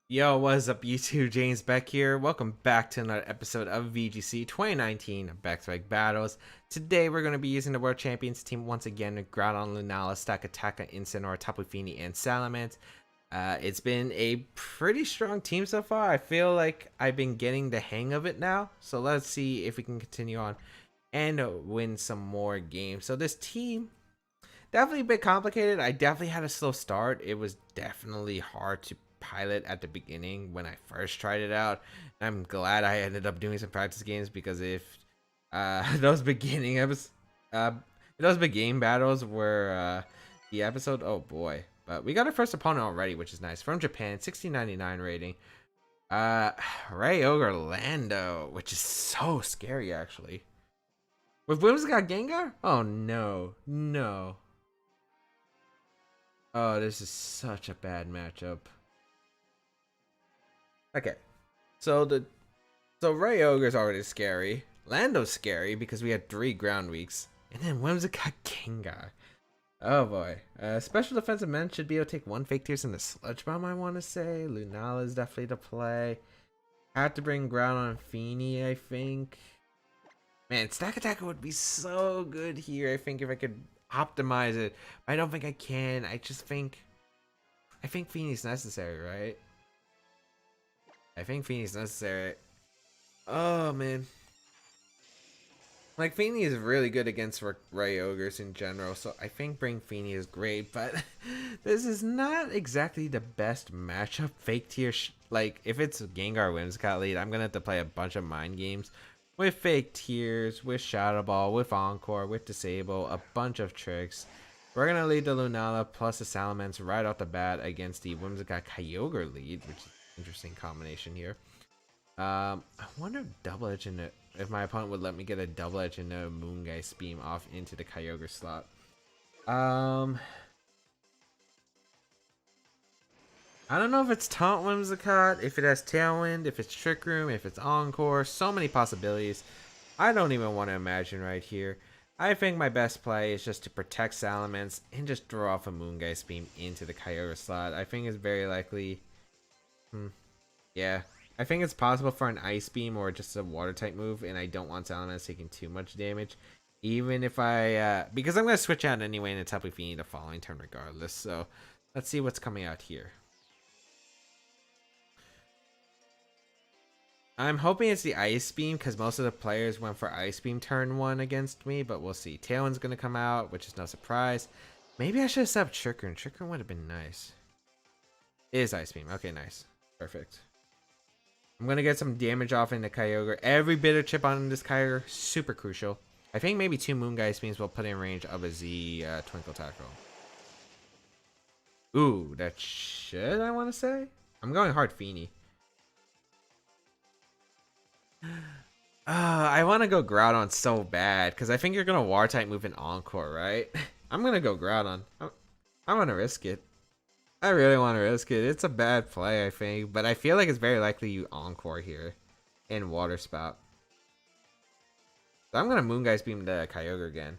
Yo, what's up YouTube? James Baek here. Welcome back to another episode of VGC 2019 Baek Battles. Today we're going to be using the World Champions team once again to ground on Lunala, Stakataka, Incineroar, Tapu Fini, and Salamence. It's been a pretty strong team so far. I feel like I've been getting the hang of it now. So let's see if we can continue on and win some more games. So this team, definitely a bit complicated. I definitely had a slow start. It was definitely hard to pilot at the beginning when I first tried it out. I'm glad I ended up doing some practice games, because if those beginning those beginning battles were the episode, oh boy. But we got our first opponent already, which is nice. From Japan, 1699 rating. Ryogre Lando, which is so scary actually. With Whimsicott Gengar? Oh no, no. Oh, this is such a bad matchup. Okay, so Ryogre is already scary. Lando's scary because we had 3 ground weeks, and then Whimsicott Gengar. Oh boy. Special defensive men should be able to take 1 fake tears in the Sludge Bomb, I want to say. Lunala is definitely to play. Have to bring ground on Fini, I think. Man, Stakataka would be so good here, I think, if I could optimize it. But I don't think I can. I think Fini's necessary, right? I think Fini's necessary. Oh man, like Fini is really good against Ryogres in general, so I think bring Fini is great. But this is not exactly the best matchup. Fake tier, like if it's Gengar Whimsicott lead, I'm gonna have to play a bunch of mind games with fake tiers, with Shadow Ball, with Encore, with Disable, a bunch of tricks. We're gonna lead the Lunala plus the Salamence right off the bat against the Whimsicott Kyogre lead, which is interesting combination here. I wonder if double edge in it, if my opponent would let me get a double edge and a Moongeist beam off into the Kyogre slot. I don't know if it's Taunt Whimsicott, if it has Tailwind, if it's Trick Room, if it's Encore. So many possibilities. I don't even want to imagine right here. I think my best play is just to protect Salamence and just throw off a Moongeist beam into the Kyogre slot. I think it's very likely. Yeah, I think it's possible for an Ice Beam or just a Water type move, and I don't want Salamence taking too much damage. Even if because I'm going to switch out anyway in the Tapu Fini the following turn regardless. So let's see what's coming out here. I'm hoping it's the Ice Beam, because most of the players went for Ice Beam turn 1 against me, but we'll see. Tailwind's going to come out, which is no surprise. Maybe I should have set up Trick Room. Trick Room would have been nice. It is Ice Beam. Okay, nice. Perfect. I'm going to get some damage off into Kyogre. Every bit of chip on this Kyogre, super crucial. I think maybe 2 Moongeist Beams will put in range of a Z Twinkle Tackle. Ooh, that should, I want to say? I'm going hard Fini. I want to go Groudon so bad, because I think you're going to War type move in Encore, right? I'm going to go Groudon. I want to risk it. I really want to risk it. It's a bad play, I think, but I feel like it's very likely you Encore here in Water Spout. So I'm going to Moongeist Beam the Kyogre again.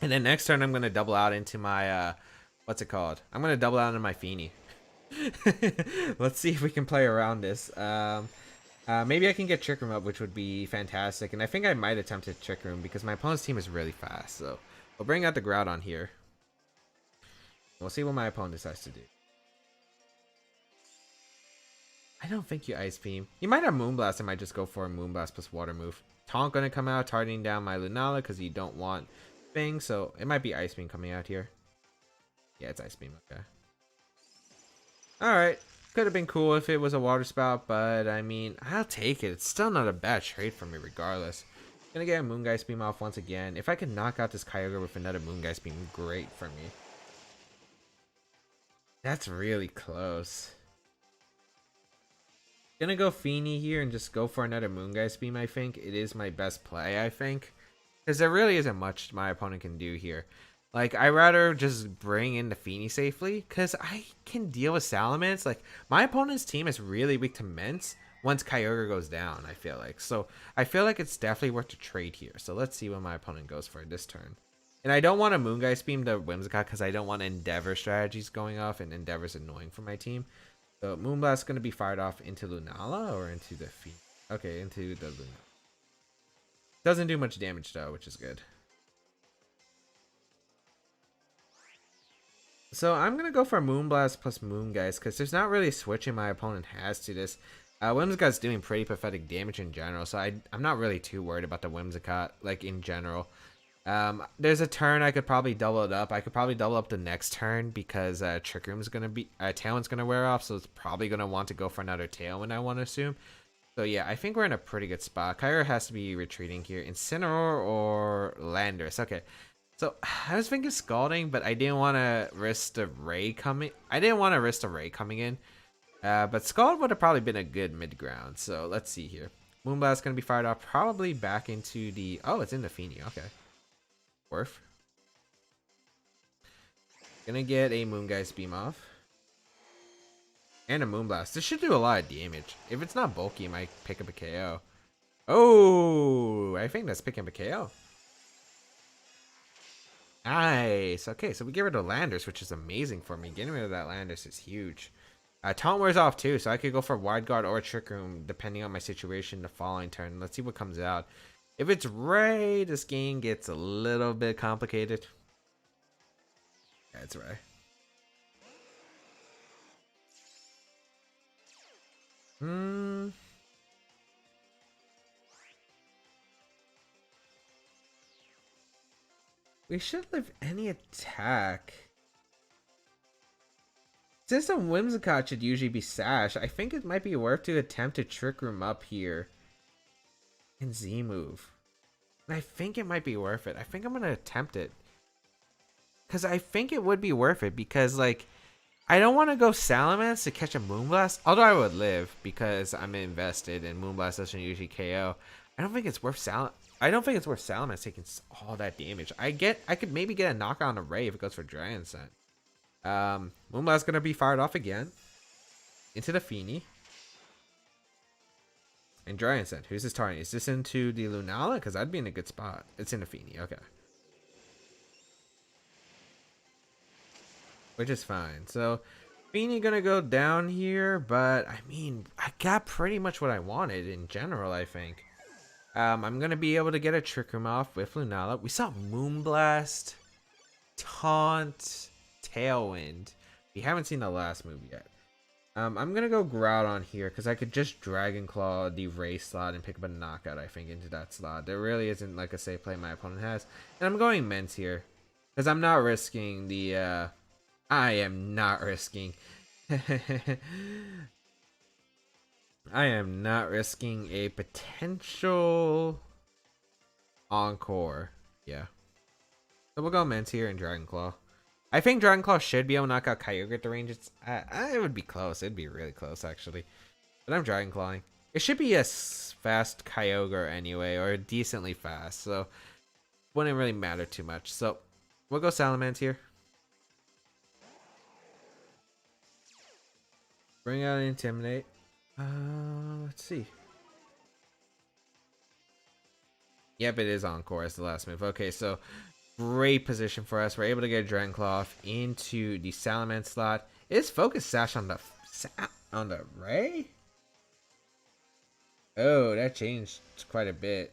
And then next turn, I'm going to double out into my, what's it called? I'm going to double out into my Fini. Let's see if we can play around this. Maybe I can get Trick Room up, which would be fantastic. And I think I might attempt to Trick Room because my opponent's team is really fast. So we'll bring out the Groudon here. We'll see what my opponent decides to do. I don't think you Ice Beam. You might have Moonblast. I might just go for a Moonblast plus Water move. Taunt gonna come out, targeting down my Lunala because you don't want things. So it might be Ice Beam coming out here. Yeah, it's Ice Beam. Okay. Alright. Could have been cool if it was a Water Spout, but I mean, I'll take it. It's still not a bad trade for me regardless. Gonna get a Moongeist Beam off once again. If I can knock out this Kyogre with another Moongeist Beam, great for me. That's really close. Gonna go Fini here and just go for another Moongeist Beam, I think. It is my best play, I think. Because there really isn't much my opponent can do here. Like, I'd rather just bring in the Fini safely, because I can deal with Salamence. Like, my opponent's team is really weak to Mence once Kyogre goes down, I feel like. So, I feel like it's definitely worth a trade here. So, let's see what my opponent goes for this turn. And I don't want to Moongeist Beam the Whimsicott because I don't want Endeavor strategies going off, and Endeavor's annoying for my team. So Moonblast's going to be fired off into Lunala or into the Phoenix? Okay, into the Lunala. Doesn't do much damage though, which is good. So I'm going to go for Moonblast plus Moongeist because there's not really switching my opponent has to this. Whimsicott's doing pretty pathetic damage in general, so I'm not really too worried about the Whimsicott, like, in general. There's a turn I could probably double it up. I could probably double up the next turn because Trick Room's going to be... Tailwind's going to wear off, so it's probably going to want to go for another Tailwind, I want to assume. So yeah, I think we're in a pretty good spot. Kyra has to be retreating here. Incineroar or Landorus. Okay. So I was thinking Scalding, but I didn't want to risk the Ray coming. In. But Scald would have probably been a good mid ground. So let's see here. Moonblast's going to be fired off probably back into the... Oh, it's in the Feeny. Okay. Worth. Gonna get a Moongeist Beam off. And a Moonblast. This should do a lot of damage. If it's not bulky, it might pick up a KO. Oh, I think that's picking up a KO. Nice. Okay, so we get rid of Landorus, which is amazing for me. Getting rid of that Landorus is huge. Taunt wears off too, so I could go for Wide Guard or Trick Room, depending on my situation the following turn. Let's see what comes out. If it's Ray, this game gets a little bit complicated. That's Ray. We should live any attack. Since a Whimsicott should usually be Sash, I think it might be worth to attempt to Trick Room up here. And Z move. And I think it might be worth it. I think I'm going to attempt it. Because I think it would be worth it. Because, like, I don't want to go Salamence to catch a Moonblast. Although I would live because I'm invested and Moonblast doesn't usually KO. I don't think it's worth Salamence taking all that damage. I could maybe get a knockout on a Ray if it goes for Dragon Scent. Moonblast's going to be fired off again. Into the Feeny. And Dragon Scent. Who's this targeting? Is this into the Lunala? Because I'd be in a good spot. It's in the Feeny. Okay. Which is fine. So, Feeny going to go down here. But, I mean, I got pretty much what I wanted in general, I think. I'm going to be able to get a Trick Room off with Lunala. We saw Moonblast, Taunt, Tailwind. We haven't seen the last move yet. I'm going to go Groudon here because I could just Dragon Claw the Ray slot and pick up a knockout, I think, into that slot. There really isn't like a safe play my opponent has. And I'm going Mence here because I'm not risking the... I am not risking... I am not risking a potential Encore. Yeah. So we'll go Mence here and Dragon Claw. I think Dragon Claw should be able to knock out Kyogre at the range. It would be close. It'd be really close, actually. But I'm Dragon Clawing. It should be a fast Kyogre anyway, or decently fast. So wouldn't really matter too much. So we'll go Salamence here. Bring out Intimidate. Let's see. Yep, it is Encore as the last move. Okay, so great position for us. We're able to get a Dragon Claw off into the Salamence slot. Is Focus Sash on the Ray? Oh, that changed quite a bit.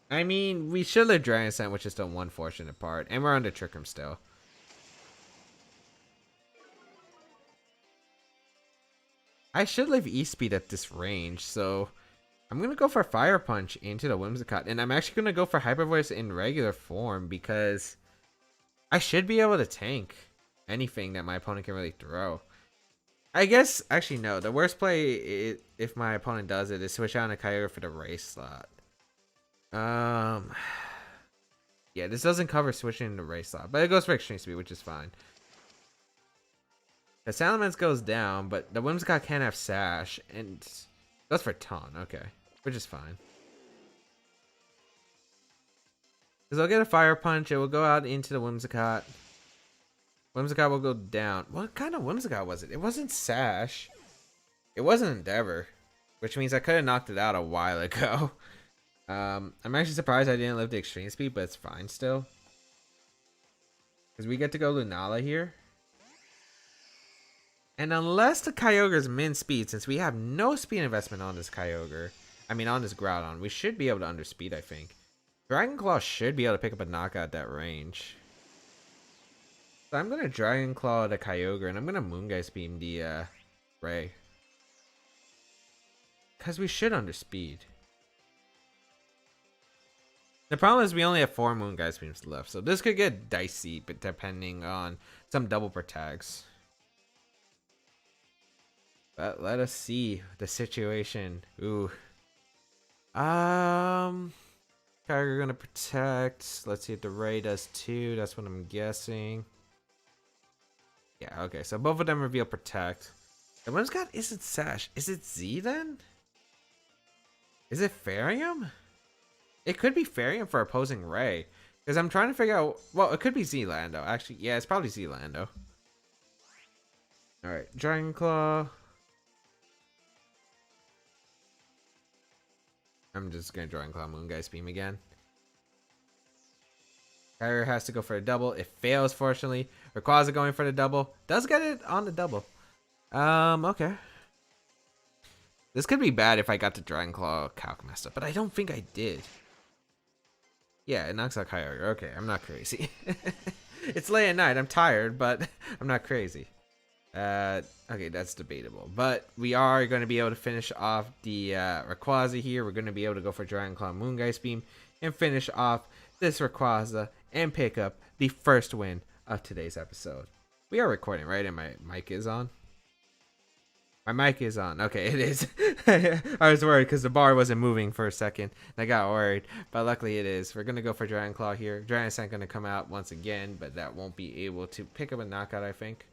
I mean, we should have Dragon Scent, which is the one fortunate part. And we're under Trick Room still. I should leave E-Speed at this range, so I'm going to go for Fire Punch into the Whimsicott. And I'm actually going to go for Hyper Voice in regular form because I should be able to tank anything that my opponent can really throw. I guess, actually no, the worst play if my opponent does it is switch out a Kyogre for the Race slot. Yeah, this doesn't cover switching the Race slot, but it goes for Extreme Speed, which is fine. The Salamence goes down, but the Whimsicott can't have Sash, and goes for Taunt, okay, which is fine. Because I'll get a Fire Punch, it will go out into the Whimsicott. Whimsicott will go down. What kind of Whimsicott was it? It wasn't Sash. It wasn't Endeavor, which means I could have knocked it out a while ago. I'm actually surprised I didn't live the Extreme Speed, but it's fine still. Because we get to go Lunala here. And unless the Kyogre's min speed, since we have no speed investment on this Kyogre, I mean on this Groudon, we should be able to underspeed, I think. Dragon Claw should be able to pick up a knockout at that range. So I'm going to Dragon Claw the Kyogre, and I'm going to Moongeist Beam the Ray. Because we should underspeed. The problem is we only have 4 Moongeist Beams left, so this could get dicey, but depending on some double protects. But let us see the situation. Ooh. Kyogre gonna protect. Let's see if the Ray does too. That's what I'm guessing. Yeah, okay. So both of them reveal protect. The one's got, is it Sash? Is it Z then? Is it Farium? It could be Farium for opposing Ray. Because I'm trying to figure out, well, it could be Z-Lando. Actually, yeah, it's probably Z-Lando. Alright, Dragon Claw. I'm just gonna Dragon Claw Moongeist Beam again. Kyogre has to go for a double. It fails, fortunately. Rayquaza going for the double. Does get it on the double. Okay. This could be bad if I got the Dragon Claw Calc messed up, but I don't think I did. Yeah, it knocks out Kyogre. Okay, I'm not crazy. It's late at night. I'm tired, but I'm not crazy. Okay, that's debatable. But we are going to be able to finish off the Rayquaza here. We're going to be able to go for Dragon Claw Moongeist Beam and finish off this Rayquaza and pick up the first win of today's episode. We are recording, right? And my mic is on? My mic is on. Okay, it is. I was worried because the bar wasn't moving for a second. I got worried, but luckily it is. We're going to go for Dragon Claw here. Dragon Sand going to come out once again, but that won't be able to pick up a knockout, I think.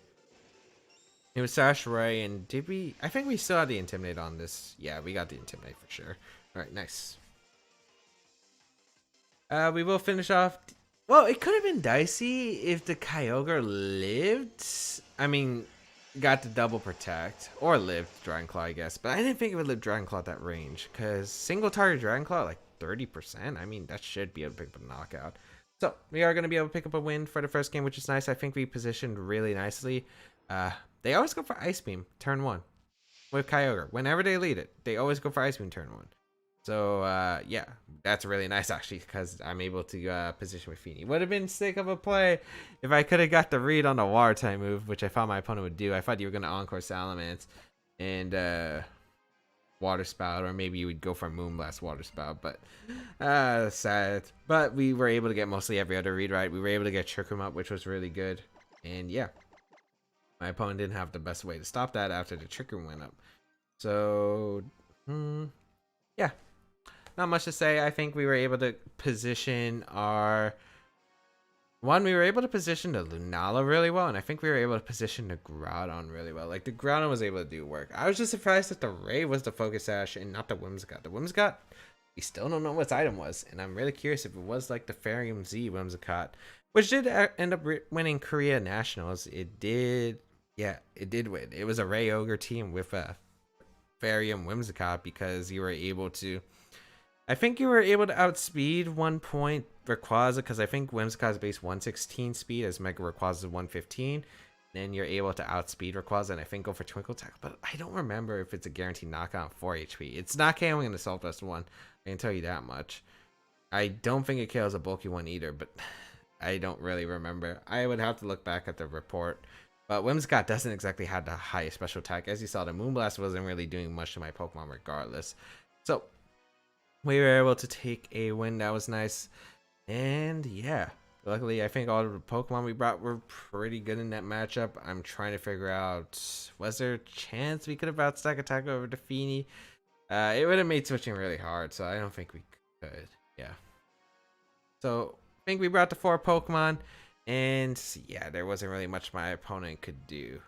It was Sash Ray, and did we? I think we still had the Intimidate on this. Yeah, we got the Intimidate for sure. All right, nice. We will finish off. Well, it could have been dicey if the Kyogre lived. I mean, got the double protect or lived Dragon Claw, I guess. But I didn't think it would live Dragon Claw at that range because single target Dragon Claw like 30%. I mean, that should be able to pick up a knockout. So we are going to be able to pick up a win for the first game, which is nice. I think we positioned really nicely. They always go for Ice Beam turn 1 with Kyogre. Whenever they lead it, they always go for Ice Beam turn 1. So, yeah, that's really nice, actually, because I'm able to position with Feeny. Would have been sick of a play if I could have got the read on the Water type move, which I thought my opponent would do. I thought you were going to Encore Salamence and Water Spout, or maybe you would go for Moonblast Water Spout, but sad. But we were able to get mostly every other read right. We were able to get Trick Room up, which was really good. And, yeah. My opponent didn't have the best way to stop that after the Trick Room went up. So, yeah. Not much to say. I think we were able to position our... we were able to position the Lunala really well, and I think we were able to position the Groudon really well. Like, the Groudon was able to do work. I was just surprised that the Ray was the Focus Sash and not the Whimsicott. The Whimsicott, we still don't know what its item was, and I'm really curious if it was like the Farium Z Whimsicott, which did end up winning Korea Nationals. It did... Yeah, it did win. It was a Ray Ogre team with a Farium Whimsicott because you were able to... I think you were able to outspeed 1 point Rayquaza because I think Whimsicott's base 116 speed as Mega Rayquaza's 115. Then you're able to outspeed Rayquaza and I think go for Twinkle Tackle. But I don't remember if it's a guaranteed knockout 4 HP. It's not KOing an Assault Vest 1. I can tell you that much. I don't think it KOs a bulky one either, but I don't really remember. I would have to look back at the report. But Whimsicott doesn't exactly have the highest special attack. As you saw, the Moonblast wasn't really doing much to my Pokemon regardless. So, we were able to take a win. That was nice. And, yeah. Luckily, I think all the Pokemon we brought were pretty good in that matchup. I'm trying to figure out, was there a chance we could have brought Stakataka over to Feeny? It would have made switching really hard, so I don't think we could. Yeah. So, I think we brought the 4 Pokemon. And yeah, there wasn't really much my opponent could do.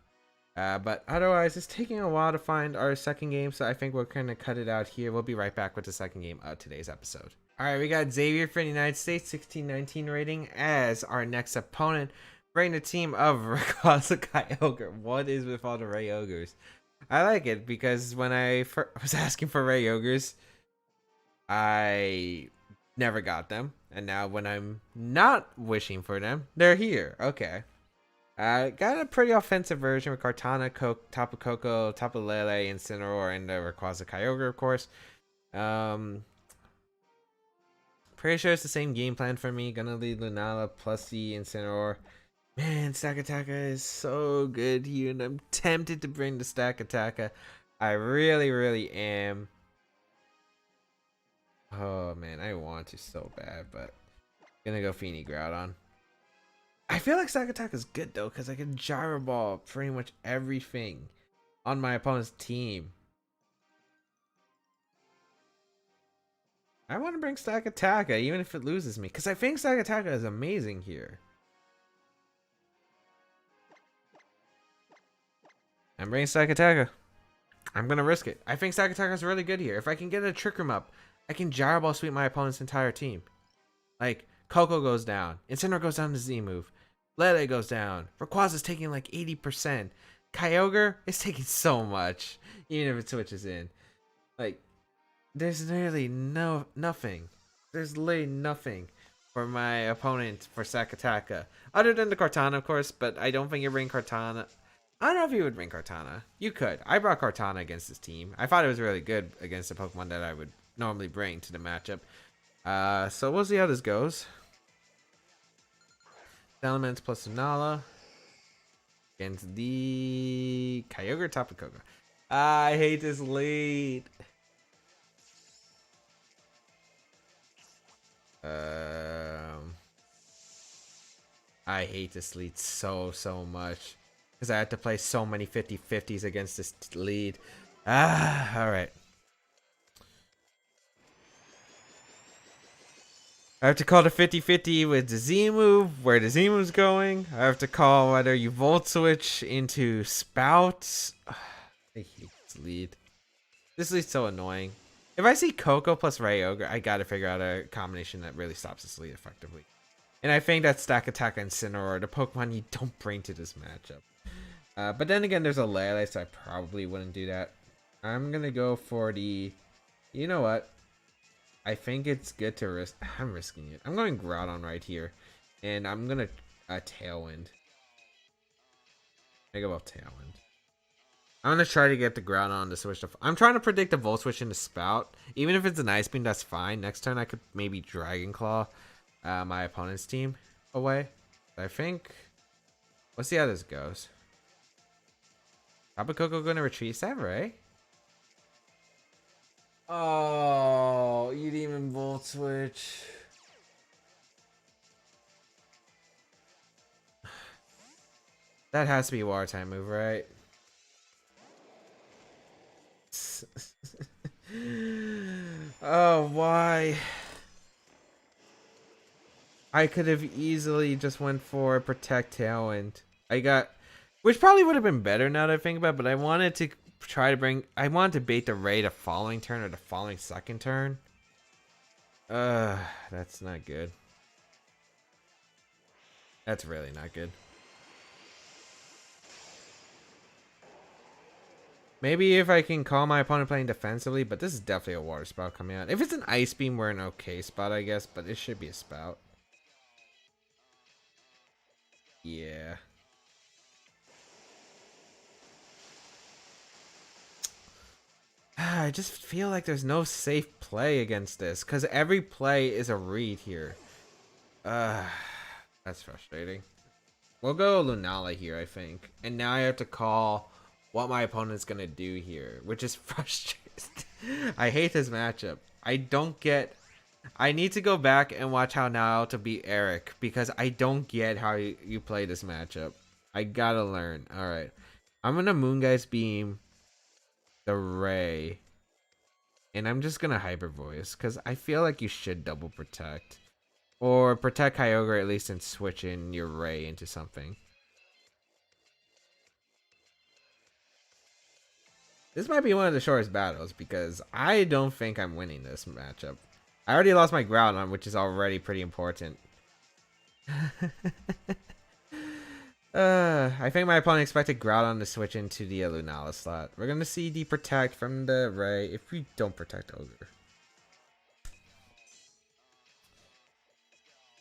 But otherwise, it's taking a while to find our second game, so I think we're going to cut it out here. We'll be right back with the second game of today's episode. Alright, we got Xavier for the United States, 1619 rating, as our next opponent. Bring the team of Rayquaza Kyogre. What is with all the Ray Ogres? I like it because when I was asking for Ray Ogres, I never got them. And now when I'm not wishing for them, they're here. Okay. Got a pretty offensive version with Kartana, Tapu Koko, Tapu Lele, Incineroar, and the Rayquaza Kyogre, of course. Pretty sure it's the same game plan for me. Gonna lead Lunala plus the Incineroar. Man, Stakataka is so good here, and I'm tempted to bring the Stakataka. I really, really am. Oh man, I want to so bad, but gonna go Feeny Groudon. I feel like Stakataka is good though, because I can Gyro Ball pretty much everything on my opponent's team. I want to bring Stakataka, even if it loses me, because I think Stakataka is amazing here. I'm bringing Stakataka. I'm gonna risk it. I think Stakataka is really good here. If I can get a Trick Room up, I can Gyro Ball sweep my opponent's entire team. Like, Koko goes down. Incineroar goes down to Z move. Lele goes down. Rayquaza's taking like 80%. Kyogre is taking so much, even if it switches in. Like, there's really nothing. There's literally nothing for my opponent for Stakataka. Other than the Kartana, of course, but I don't think you bring Kartana. I don't know if you would bring Kartana. You could. I brought Kartana against this team. I thought it was really good against the Pokemon that I would normally bring to the matchup. So we'll see how this goes. Elements plus Lunala against the Kyogre Tapu Koko. I hate this lead. I hate this lead so much because I had to play so many 50-50s against this lead. All right. I have to call the 50-50 with the Z move, where the Z move's going. I have to call whether you Volt Switch into Spouts. I hate this lead. This lead's so annoying. If I see Koko plus Kyogre, I gotta figure out a combination that really stops this lead effectively. And I think that Stakataka and Incineroar are the Pokemon you don't bring to this matchup. But then again, there's a Lele, so I probably wouldn't do that. I'm gonna go for the... You know what? I think it's good to risk. I'm risking it. I'm going Groudon right here. And I'm gonna Tailwind. I go about Tailwind. I'm gonna try to get the Groudon to switch to... I'm trying to predict the Volt Switch into Spout. Even if it's an Ice Beam, that's fine. Next turn I could maybe Dragon Claw my opponent's team away. I think... Let's see how this goes. Tapu Koko gonna retreat that, right? Oh, you didn't even Volt Switch. That has to be a Water type move, right? Oh, why? I could have easily just went for Protect Tailwind. Which probably would have been better now that I think about it, but I wanted to I wanted to bait the Ray the following turn or the following second turn. That's not good. That's really not good. Maybe if I can call my opponent playing defensively, but this is definitely a Water Spout coming out. If it's an Ice Beam, we're in an okay spot, I guess, but it should be a Spout. Yeah. I just feel like there's no safe play against this, because every play is a read here. That's frustrating. We'll go Lunala here, I think. And now I have to call what my opponent's going to do here, which is frustrating. I hate this matchup. I need to go back and watch how now to beat Eric, because I don't get how you play this matchup. I gotta learn. Alright. I'm going to Moongeist Beam the Ray. And I'm just going to Hyper Voice, because I feel like you should double protect. Or protect Kyogre at least and switch in your Ray into something. This might be one of the shortest battles because I don't think I'm winning this matchup. I already lost my Groudon, which is already pretty important. I think my opponent expected Groudon to switch into the Lunala slot. We're going to see the Protect from the Ray if we don't protect Ogre.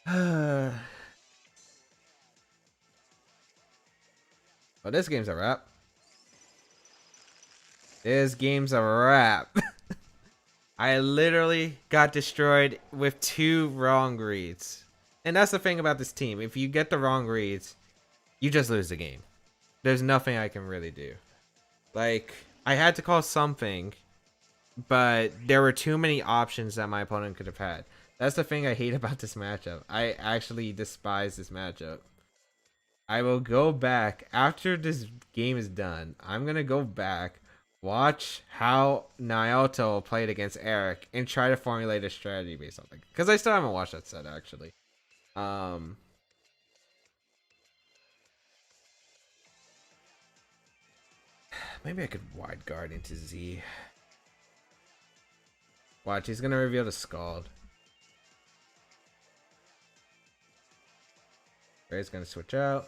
Well, this game's a wrap. This game's a wrap. I literally got destroyed with 2 wrong reads. And that's the thing about this team. If you get the wrong reads, you just lose the game. There's nothing I can really do. Like, I had to call something, but there were too many options that my opponent could have had. That's the thing I hate about this matchup. I actually despise this matchup. I will go back after this game is done. I'm going to go back, watch how Naoto played against Eric, and try to formulate a strategy based on it. Because I still haven't watched that set, actually. Maybe I could wide guard into Z. Watch, he's going to reveal the Scald. Ray's going to switch out.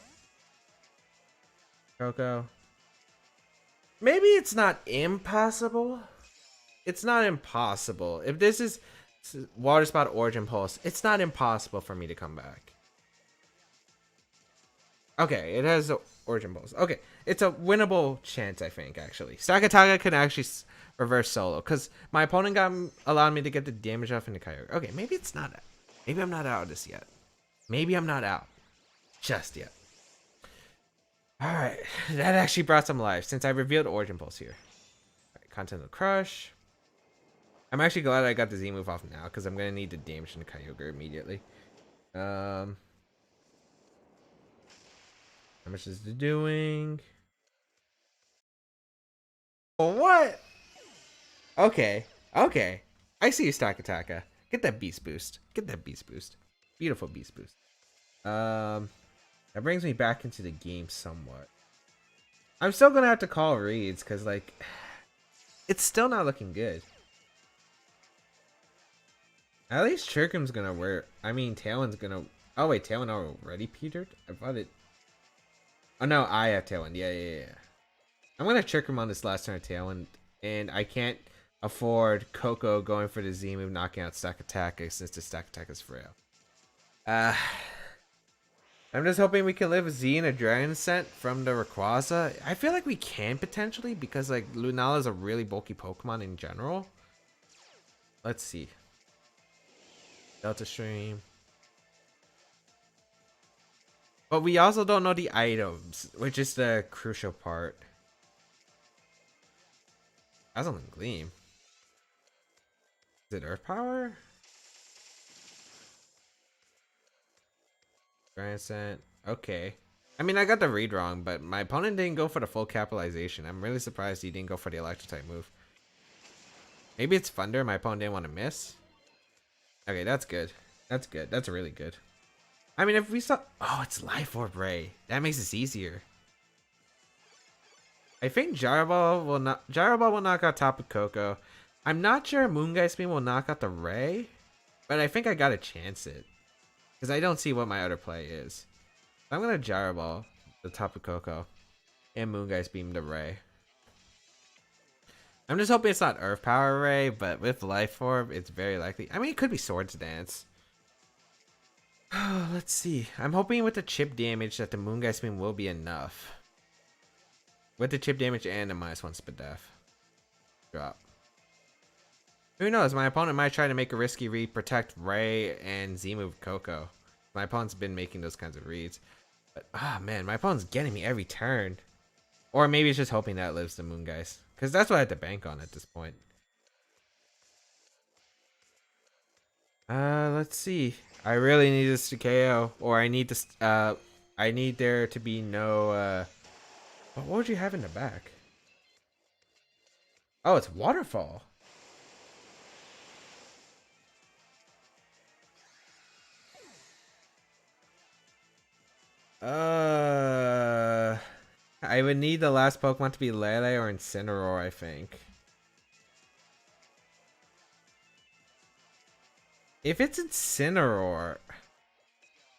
Coco. Maybe it's not impossible. It's not impossible. If this is Water Spot Origin Pulse, it's not impossible for me to come back. Okay, it has the Origin Pulse. Okay, it's a winnable chance, I think, actually. Stakataka can actually reverse solo, because my opponent allowed me to get the damage off into Kyogre. Okay, maybe it's not. Maybe I'm not out of this yet. Maybe I'm not out just yet. Alright, that actually brought some life since I revealed Origin Pulse here. Alright, Continental Crush. I'm actually glad I got the Z move off now because I'm going to need the damage into Kyogre immediately. How much is it doing? Oh, what? Okay, okay. I see you, Stakataka. Get that beast boost. Get that beast boost. Beautiful beast boost. That brings me back into the game somewhat. I'm still gonna have to call reads because, like, it's still not looking good. At least Chircum's gonna wear. I mean, Tailwind's gonna. Oh wait, Tailwind already petered? I thought it. Oh no, I have Tailwind. Yeah. I'm gonna Chircum on this last turn of Tailwind, and I can't afford Coco going for the Z move, knocking out Stakataka since the Stakataka is frail. I'm just hoping we can live a Z and a Dragon Scent from the Rayquaza. I feel like we can potentially because, like, Lunala is a really bulky Pokemon in general. Let's see. Delta Stream. But we also don't know the items, which is the crucial part. That's on Gleam. Is it Earth Power? Dragon Scent. Okay. I mean, I got the read wrong, but my opponent didn't go for the full capitalization. I'm really surprised he didn't go for the electric type move. Maybe it's Thunder. My opponent didn't want to miss. Okay, that's good. That's good. That's really good. I mean, if we saw... Oh, it's Life Orb Ray. That makes this easier. I think Gyro Ball will knock out Tapu Koko. I'm not sure Moongeist Beam will knock out the Ray, but I think I gotta chance it. Because I don't see what my other play is. I'm going to Gyro Ball the Tapu Koko and Moongeist Beam the Ray. I'm just hoping it's not Earth Power Ray, but with Life Orb, it's very likely. I mean, it could be Swords Dance. Let's see. I'm hoping with the chip damage that the Moongeist Beam will be enough. With the chip damage and the -1 Spadef. Drop. Who knows? My opponent might try to make a risky read, protect Ray and Z-move Coco. My opponent's been making those kinds of reads. But, man, my opponent's getting me every turn. Or maybe it's just hoping that it lives the Moongeist. Because that's what I had to bank on at this point. Let's see. I really need this to KO. Or I need this, I need there to be no, what would you have in the back? Oh, it's Waterfall. I would need the last Pokemon to be Lele or Incineroar, I think. If it's Incineroar,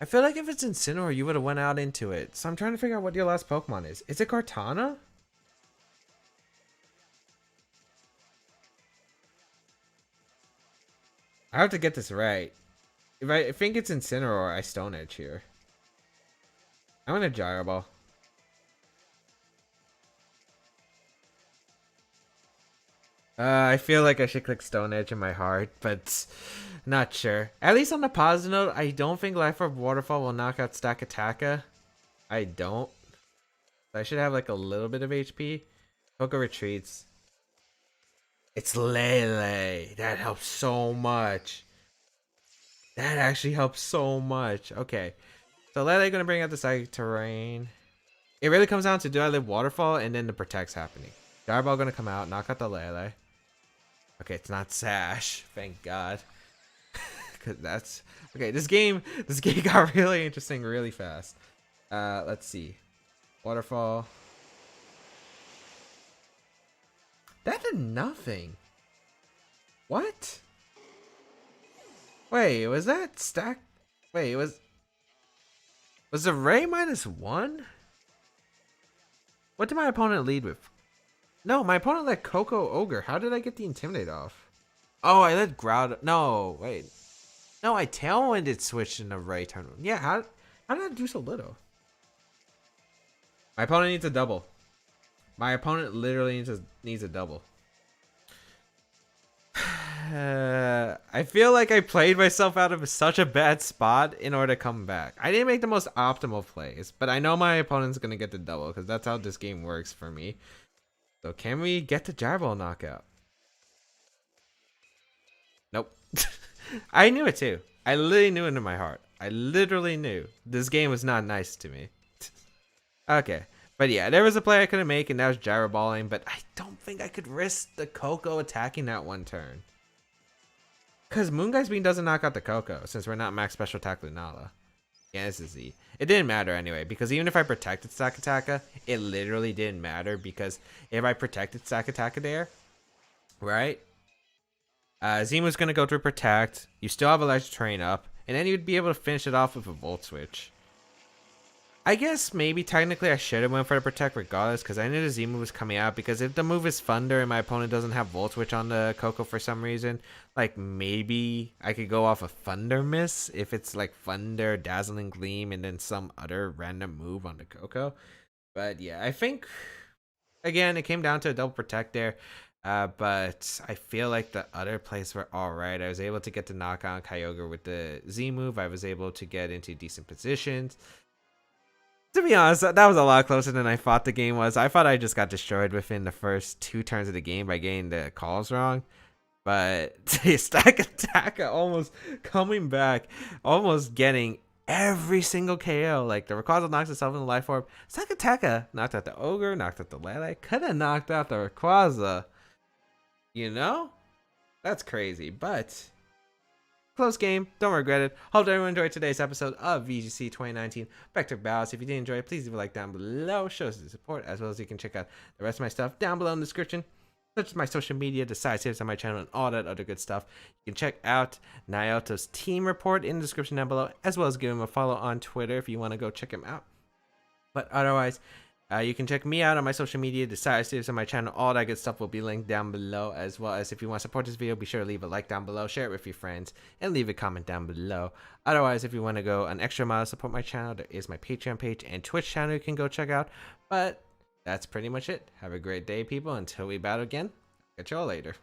I feel like if it's Incineroar, you would have went out into it. So I'm trying to figure out what your last Pokemon is. Is it Kartana? I have to get this right. If I think it's Incineroar, I Stone Edge here. I'm gonna Gyro Ball. I feel like I should click Stone Edge in my heart, but not sure. At least on the positive note, I don't think Life Orb Waterfall will knock out Stakataka. I don't. I should have like a little bit of HP. Coco retreats. It's Lele. That helps so much. That actually helps so much. Okay. So Lele gonna bring out the Psychic Terrain. It really comes down to do I live Waterfall and then the Protect's happening. Gyro Ball gonna come out, knock out the Lele. Okay, it's not Sash. Thank God. Cause that's okay. This game got really interesting really fast. Let's see. Waterfall. That did nothing. What? Wait, was that stack? Wait, was the Ray -1? What did my opponent lead with? No, my opponent let Coco Ogre. How did I get the Intimidate off? Oh, I let Groud. No, wait. No, I Tailwinded switched in the Ray turn. Yeah, how did I do so little? My opponent needs a double. My opponent literally needs a double. I feel like I played myself out of such a bad spot in order to come back. I didn't make the most optimal plays, but I know my opponent's going to get the double because that's how this game works for me. So can we get the Gyro Ball knockout? Nope. I knew it too. I literally knew it in my heart. I literally knew this game was not nice to me. Okay. But yeah, there was a play I couldn't make, and that was Gyro Balling, but I don't think I could risk the Coco attacking that one turn. Because Moonguy's Beam doesn't knock out the Coco, since we're not max special attack Lunala. Yeah, this is Z. It didn't matter anyway, because even if I protected Stakataka, it literally didn't matter, because if I protected Stakataka there, right? Zimu's going to go through Protect, you still have Electric Terrain up, and then you'd be able to finish it off with a Volt Switch. I guess maybe technically I should have went for the Protect regardless because I knew the Z move was coming out, because if the move is Thunder and my opponent doesn't have Volt Switch on the Coco for some reason, like maybe I could go off a Thunder Miss if it's like Thunder, Dazzling Gleam, and then some other random move on the Coco. But yeah, I think again it came down to a double Protect there. But I feel like the other plays were alright. I was able to get to knock on Kyogre with the Z move. I was able to get into decent positions. To be honest, that was a lot closer than I thought the game was. I thought I just got destroyed within the first 2 turns of the game by getting the calls wrong. But Stakataka almost coming back, almost getting every single KO. Like the Rayquaza knocks itself in the Life Orb. Stakataka knocked out the Ogre, knocked out the Lele, could have knocked out the Rayquaza. You know? That's crazy, but close game. Don't regret it. Hope everyone enjoyed today's episode of VGC 2019 Baek Battles. If you did enjoy it, please leave a like down below. Show us the support, as well as you can check out the rest of my stuff down below in the description, such as my social media, the side tips on my channel, and all that other good stuff. You can check out Naoto's team report in the description down below, as well as give him a follow on Twitter if you want to go check him out. But otherwise, you can check me out on my social media, the side tips on my channel, all that good stuff will be linked down below, as well as if you want to support this video, be sure to leave a like down below, share it with your friends, and leave a comment down below. Otherwise, if you want to go an extra mile to support my channel, there is my Patreon page and Twitch channel you can go check out. But that's pretty much it. Have a great day, people. Until we battle again, catch y'all later.